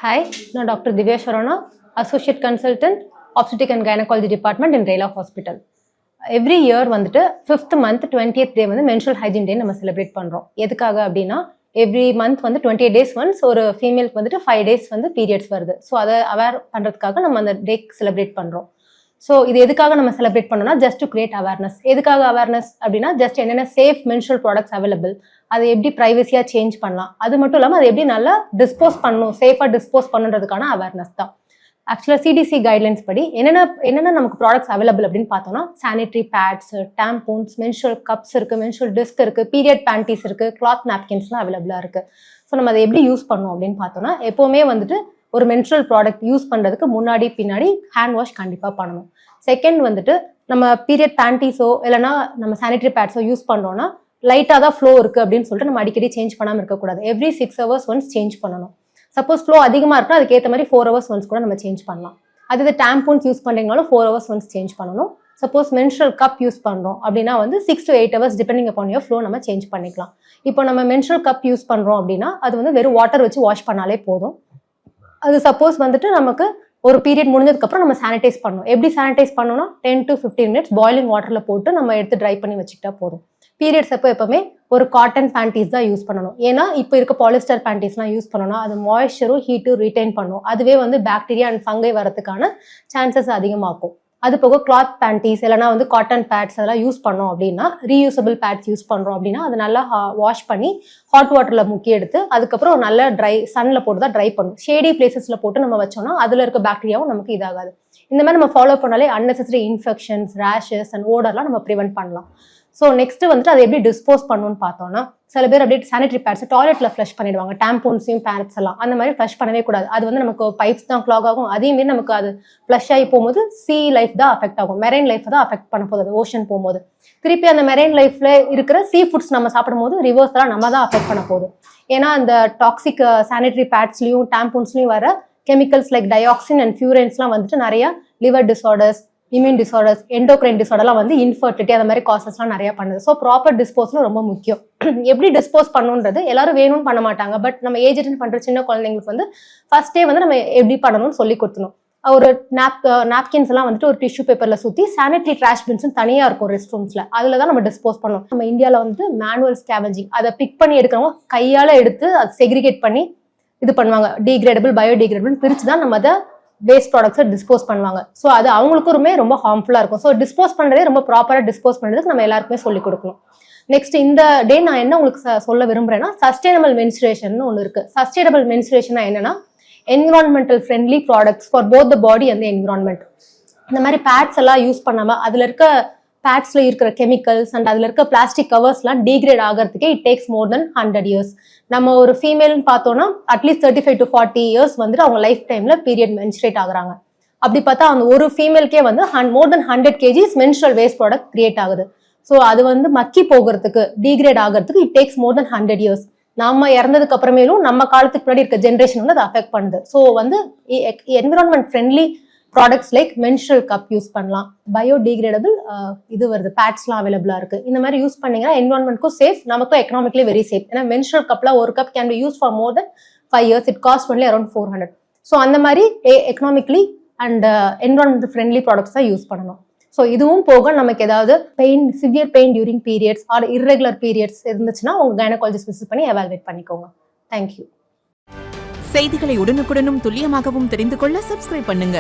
Hi, நான் doctor Divya Saravana, associate consultant obstetric and gynaecology department in Rela hospital. Every year வந்துட்டு 5th month 20th டே வந்து menstrual hygiene டே நம்ம celebrate பண்ணுறோம். எதுக்காக அப்படின்னா எவ்ரி மந்த் வந்து 28 days ஒன்ஸ் ஒரு ஃபீமேலுக்கு வந்துட்டு 5 days வந்து பீரியட்ஸ் வருது. ஸோ அதை அவேர் பண்ணுறதுக்காக நம்ம அந்த டே செலிப்ரேட் பண்ணுறோம். ஸோ இது எதுக்காக நம்ம செலிப்ரேட் பண்ணோம்னா ஜஸ்ட் டு கிரியேட் அவேர்னஸ். எதுக்காக அவேர்னஸ் அப்படின்னா ஜஸ்ட் என்னென்ன சேஃப் மென்ஸ்ட்ரல் ப்ராடக்ட்ஸ் அவைலபிள், அதை எப்படி ப்ரைவசியாக சேஞ்ச் பண்ணலாம், அது மட்டும் இல்லாமல் அதை எப்படி நல்லா டிஸ்போஸ் பண்ணணும், சேஃபாக டிஸ்போஸ் பண்ணுன்றதுக்கான அவேர்னஸ் தான். ஆக்சுவலாக சிடிசி கைட்லைன்ஸ் படி என்னென்ன நமக்கு ப்ராடக்ட்ஸ் அவைலபிள் அப்படின்னு பார்த்தோம்னா sanitary bats, tampons, menstrual cups இருக்குது, மென்ஸ்ட்ரல் டிஸ்க் இருக்குது, பீரியட் பேண்டீஸ் இருக்குது, கிளாத் நாப்கின்ஸ்லாம் அவைலபிளாக இருக்குது. ஸோ நம்ம அதை எப்படி யூஸ் பண்ணணும் அப்படின்னு பார்த்தோம்னா எப்போவுமே வந்துட்டு ஒரு மென்ஸ்ட்ரல் ப்ராடக்ட் யூஸ் பண்ணுறதுக்கு முன்னாடி பின்னாடி ஹேண்ட் வாஷ் கண்டிப்பாக பண்ணணும். செகண்ட் வந்துட்டு நம்ம பீரியட் பேண்டீஸோ இல்லைனா நம்ம சானிடரி பேட்ஸோ யூஸ் பண்ணுறோன்னா லைட்டாக தான் ஃப்ளோ இருக்குது அப்படின்னு சொல்லிட்டு நம்ம அடிக்கடி சேஞ்ச் பண்ணாமல் இருக்கக்கூடாது. எவ்ரி 6 hours ஒன்ஸ் சேஞ்ச் பண்ணணும். சப்போஸ் ஃப்ளோ அதிகமாக இருக்குன்னா அதுக்கேற்ற மாதிரி 4 hours ஒன்ஸ் கூட நம்ம சேஞ்ச் பண்ணலாம். அது tampons use பண்ணுறீங்கனாலும் 4 hours once change பண்ணணும். சப்போஸ் மென்ஸ்ட்ரல் கப் யூஸ் பண்ணுறோம் அப்படின்னா வந்து 6 to 8 hours depending upon your flow நம்ம சேஞ்ச் பண்ணிக்கலாம். இப்போ நம்ம மென்ஸ்ட்ரல் கப் யூஸ் பண்ணுறோம் அப்படின்னா அது வந்து வெறும் வாட்டர் வச்சு வாஷ் பண்ணாலே போதும். அது சப்போஸ் வந்துட்டு நமக்கு ஒரு பீரியட் முடிஞ்சதுக்கப்புறம் நம்ம சானிடைஸ் பண்ணணும். எப்படி சானிடைஸ் பண்ணணும்னா 10 to 15 minutes பாய்லிங் வாட்டரில் போட்டு நம்ம எடுத்து ட்ரை பண்ணி வச்சுக்கிட்டா போதும். பீரியட்ஸ் அப்போ எப்பவுமே ஒரு காட்டன் பேண்டீஸ் தான் யூஸ் பண்ணணும். ஏன்னா இப்போ இருக்க பாலிஸ்டர் பேண்டீஸ்லாம் யூஸ் பண்ணணும்னா அது மாய்ஸ்சரும் ஹீட்டும் ரீட்டைன் பண்ணும். அதுவே வந்து பாக்டீரியா அண்ட் ஃபங்கை வரதுக்கான சான்சஸ் அதிகமாகும். அது போக கிளாத் பேண்டீஸ் இல்லைனா வந்து காட்டன் பேட்ஸ் அதெல்லாம் யூஸ் பண்ணோம் அப்படின்னா ரீயூசபிள் பேட்ஸ் யூஸ் பண்ணுறோம் அப்படின்னா அது நல்லா வாஷ் பண்ணி ஹாட் வாட்டரில் முக்கி எடுத்து அதுக்கப்புறம் நல்லா ட்ரை சன்னில் போட்டு தான் ட்ரை பண்ணும். ஷேடி பிளேசஸில் போட்டு நம்ம வச்சோம்னா அதில் இருக்க பாக்டீரியாவும் நமக்கு இதாகாது. இந்த மாதிரி நம்ம ஃபாலோ பண்ணாலே அன்னெசரி இன்ஃபெக்ஷன்ஸ், ரேஷஸ் அண்ட் ஓடர்லாம் நம்ம ப்ரிவென்ட் பண்ணலாம். ஸோ நெக்ஸ்ட் வந்துட்டு அதை எப்படி டிஸ்போஸ் பண்ணணும்னு பார்த்தோம்னா சில பேர் அப்படியே சானிடரி பேட்ஸ் டாய்லெட்டில் ஃப்ளஷ் பண்ணிடுவாங்க. டேம்பூன்ஸையும் பேட்ஸ் எல்லாம் அந்த மாதிரி ஃப்ளஷ் பண்ணவே கூடாது. அது வந்து நமக்கு பைப்ஸ் தான் கிளாக் ஆகும். அதேமாரி நமக்கு அது ஃப்ளஷ் ஆகி போகும்போது சீ லைஃப் தான் அஃபெக்ட் ஆகும். மெரைன் லைஃப் தான் அஃபெக்ட் பண்ண போகுது. ஓஷன் போகும்போது திருப்பி அந்த மெரைன் லைஃப்ல இருக்கிற சீ ஃபுட்ஸ் நம்ம சாப்பிடும் போது ரிவர்ஸ்லாம் நம்ம தான் அஃபெக்ட் பண்ண போகுது. ஏன்னா அந்த டாக்ஸிக் சானிடரி பேட்ஸ்லையும் டேம்பூன்ஸ்லையும் வர கெமிக்கல்ஸ் லைக் டயாக்சின் அண்ட் ஃபியூரன்ஸ்லாம் வந்துட்டு நிறைய liver disorders, immune disorders, endocrine டிசார்டர்லாம் வந்து இன்ஃபர்டிலிட்டி அந்த மாதிரி காசஸ்லாம் நிறைய பண்ணுது. ஸோ ப்ராப்பர் டிஸ்போஸலும் ரொம்ப முக்கியம். எப்படி டிஸ்போஸ் பண்ணணுன்றது எல்லாரும் வேணும்னு பண்ண மாட்டாங்க. பட் நம்ம ஏஜ் அட்டன் பண்ணுற சின்ன குழந்தைங்களுக்கு வந்து ஃபர்ஸ்டே வந்து நம்ம எப்படி பண்ணணும்னு சொல்லி கொடுத்தணும். ஒரு நாப்கின்ஸ் எல்லாம் வந்துட்டு ஒரு டிஷ்யூ பேப்பர்ல சுற்றி சானிடரி ட்ராஷ் பின்ஸ் தனியாக இருக்கும் ரெஸ்ட் ரூம்ஸ்ல, அதில் தான் நம்ம டிஸ்போஸ் பண்ணணும். நம்ம இந்தியாவில் வந்துட்டு மேனுவல் ஸ்கேவெஞ்சிங், அதை பிக் பண்ணி எடுக்கிறவங்க கையால் எடுத்து அதை செக்ரிகேட் பண்ணி இது பண்ணுவாங்க. டீக்ரேடபிள், பயோடிகிரேடபிள் பிரித்து தான் நம்ம அதை வேஸ்ட் ப்ராடக்ட்ஸை டிஸ்போஸ் பண்ணுவாங்க. ஸோ அது அவங்களுக்குமே ரொம்ப ஹார்ம்ஃபுல்லாக இருக்கும். ஸோ டிஸ்போஸ் பண்ணுறதே ரொம்ப ப்ராப்பராக டிஸ்போஸ் பண்ணுறதுக்கு நம்ம எல்லாருக்குமே சொல்லிக் கொடுக்கணும். நெக்ஸ்ட் இந்த டே நான் என்ன உங்களுக்கு சொல்ல விரும்புறேன்னா சஸ்டைனபிள் மென்ஸ்ட்ரேஷன் ஒன்று இருக்கு. சஸ்டைனபிள் மென்ஸ்ட்ரேஷன் என்னன்னா environmental friendly products for both the body and environment. இந்த மாதிரி பேட்ஸ் எல்லாம் யூஸ் பண்ணாமல் அதில் இருக்க பேட்ஸ்ல இருக்கிற கெமிக்கல்ஸ் அண்ட் அதில் இருக்க பிளாஸ்டிக் கவர்ஸ்லாம் டீக்ரேட் ஆகிறதுக்கே it takes more than 100 years. நம்ம ஒரு ஃபீமேல்னு பார்த்தோம்னா அட்லீஸ்ட் 35 to 40 years வந்துட்டு அவங்க லைஃப் டைம்ல பீரியட் மென்ஸ்ட்ரேட் ஆகுறாங்க. அப்படி பார்த்தா அந்த ஒரு ஃபீமேலுக்கே வந்து மோர் than 100 kgs menstrual waste product create ஆகுது. ஸோ அது வந்து மக்கி போகிறதுக்கு, டீக்ரேட் ஆகிறதுக்கு it takes more than 100 years. நம்ம இறந்ததுக்கு அப்புறமேலும் நம்ம காலத்துக்கு முன்னாடி இருக்க ஜென்ரேஷன் வந்து அதை அஃபெக்ட் பண்ணுது. ஸோ வந்து environment friendly products like menstrual cup use பண்ணலாம். பயோடிகிரேடபிள் இது வருது, பேட்ஸ்லாம் அவைலபிளாக இருக்குது. இந்த மாதிரி யூஸ் பண்ணிங்கன்னா என்விரான்மெண்ட்க்கும் சேஃப், நமக்கும் எக்கனாமிக்லி வெரி சேஃப். ஏன்னா மென்ஸ்ட்ரல் கப்லாம் ஒரு cup can be use for more than 5 years. It cost only around 400. So அந்த மாதிரி economically and environment friendly products தான் யூஸ் பண்ணணும். ஸோ இதுவும் போக நமக்கு ஏதாவது severe pain during periods or irregular periods இருந்துச்சுன்னா உங்கள் கைனகாலஜிஸ்ட் விசிட் பண்ணி எவாலுவேட் பண்ணிக்கோங்க. தேங்க்யூ. செய்திகளை உடனுக்குடனும் துல்லியமாகவும் தெரிந்து கொள்ள சப்ஸ்கிரைப் பண்ணுங்க.